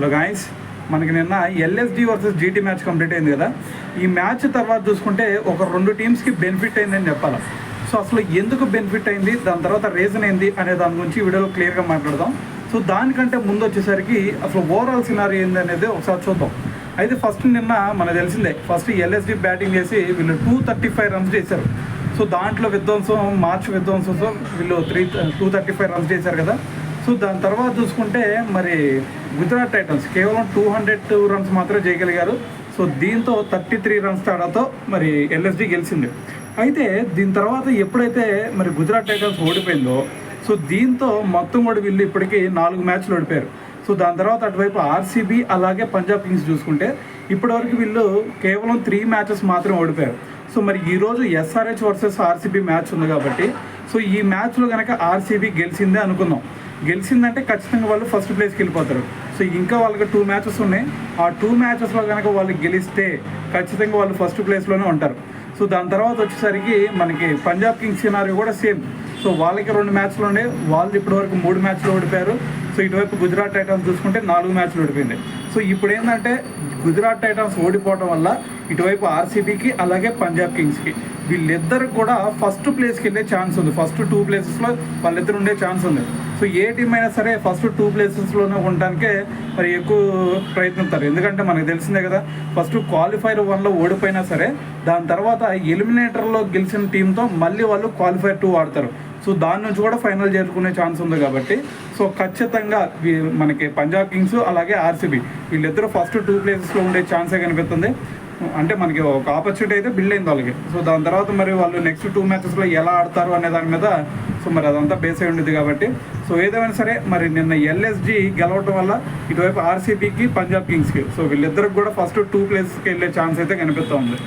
Hello guys, మనకి నిన్న LSD versus GT match complete అయింది కదా. ఈ మ్యాచ్ తర్వాత చూసుకుంటే ఒక 2 టీమ్స్కి బెనిఫిట్ అయిందని చెప్పాలి. సో అసలు ఎందుకు బెనిఫిట్ అయింది, దాని తర్వాత రీజన్ ఏంది అనే దాని గురించి వీడియోలో క్లియర్గా మాట్లాడదాం. సో దానికంటే ముందు వచ్చేసరికి అసలు ఓవరాల్ సినారీ ఏంది అనేది ఒకసారి చూద్దాం. అయితే ఫస్ట్ నిన్న మనకు తెలిసిందే, ఫస్ట్ ఎల్ఎస్డి బ్యాటింగ్ చేసి వీళ్ళు 235 రన్స్ చేశారు. సో దాంట్లో మార్చ్ విధ్వంసంతో వీళ్ళు 235 రన్స్ చేశారు కదా. సో దాని తర్వాత చూసుకుంటే మరి గుజరాత్ టైటన్స్ కేవలం 202 రన్స్ మాత్రమే చేయగలిగారు. సో దీంతో 33 రన్స్ తేడాతో మరి ఎల్ఎస్డి గెలిచింది. అయితే దీని తర్వాత ఎప్పుడైతే మరి గుజరాత్ టైటన్స్ ఓడిపోయిందో, సో దీంతో మొత్తం కూడా వీళ్ళు ఇప్పటికీ 4 మ్యాచ్లు ఓడిపోయారు. సో దాని తర్వాత అటువైపు ఆర్సీబీ అలాగే పంజాబ్ కింగ్స్ చూసుకుంటే ఇప్పటివరకు వీళ్ళు కేవలం 3 మ్యాచెస్ మాత్రమే ఓడిపోయారు. సో మరి ఈరోజు ఎస్ఆర్హెచ్ వర్సెస్ ఆర్సీబీ మ్యాచ్ ఉంది కాబట్టి సో ఈ మ్యాచ్లో కనుక ఆర్సీబీ గెలిచిందే అనుకుందాం. గెలిచిందంటే ఖచ్చితంగా వాళ్ళు ఫస్ట్ ప్లేస్కి వెళ్ళిపోతారు. సో ఇంకా వాళ్ళకి 2 మ్యాచెస్ ఉన్నాయి. ఆ 2 మ్యాచెస్లో కనుక వాళ్ళు గెలిస్తే ఖచ్చితంగా వాళ్ళు ఫస్ట్ ప్లేస్లోనే ఉంటారు. సో దాని తర్వాత వచ్చేసరికి మనకి పంజాబ్ కింగ్స్ సినారీ కూడా సేమ్. సో వాళ్ళకి 2 మ్యాచ్లు ఉండే, వాళ్ళు ఇప్పటివరకు 3 మ్యాచ్లు ఓడిపోయారు. సో ఇటువైపు గుజరాత్ టైటన్స్ చూసుకుంటే 4 మ్యాచ్లు ఓడిపోయింది. సో ఇప్పుడు ఏంటంటే గుజరాత్ టైటన్స్ ఓడిపోవడం వల్ల ఇటువైపు ఆర్సీబీకి అలాగే పంజాబ్ కింగ్స్కి వీళ్ళిద్దరు కూడా ఫస్ట్ ప్లేస్కి వెళ్ళే ఛాన్స్ ఉంది. ఫస్ట్ 2 ప్లేసెస్లో వాళ్ళిద్దరు ఉండే ఛాన్స్ ఉంది. సో ఏ టీం అయినా సరే ఫస్ట్ 2 ప్లేసెస్లోనే ఉండడానికే మరి ఎక్కువ ప్రయత్నిస్తారు. ఎందుకంటే మనకు తెలిసిందే కదా, ఫస్ట్ క్వాలిఫైర్ 1లో ఓడిపోయినా సరే దాని తర్వాత ఎలిమినేటర్లో గెలిచిన టీంతో మళ్ళీ వాళ్ళు క్వాలిఫైర్ 2 ఆడతారు. సో దాని నుంచి కూడా ఫైనల్ చేరుకునే ఛాన్స్ ఉంది కాబట్టి సో ఖచ్చితంగా మనకి పంజాబ్ కింగ్స్ అలాగే ఆర్సీబీ వీళ్ళిద్దరూ ఫస్ట్ 2 ప్లేసెస్లో ఉండే ఛాన్సే కనిపిస్తుంది. అంటే మనకి ఒక ఆపర్చునిటీ అయితే బిల్డ్ అయింది వాళ్ళకి. సో దాని తర్వాత మరి వాళ్ళు నెక్స్ట్ 2 మ్యాచెస్లో ఎలా ఆడతారు అనే దాని మీద సో మరి అదంతా బేస్ అయి ఉండేది కాబట్టి సో ఏదేమైనా సరే మరి నిన్న ఎల్ఎస్జి గెలవడం వల్ల ఇటువైపు ఆర్సీబీకి పంజాబ్ కింగ్స్కి సో వీళ్ళిద్దరికి కూడా ఫస్ట్ 2 ప్లేసెస్కి వెళ్ళే ఛాన్స్ అయితే కనిపిస్తూ ఉంది.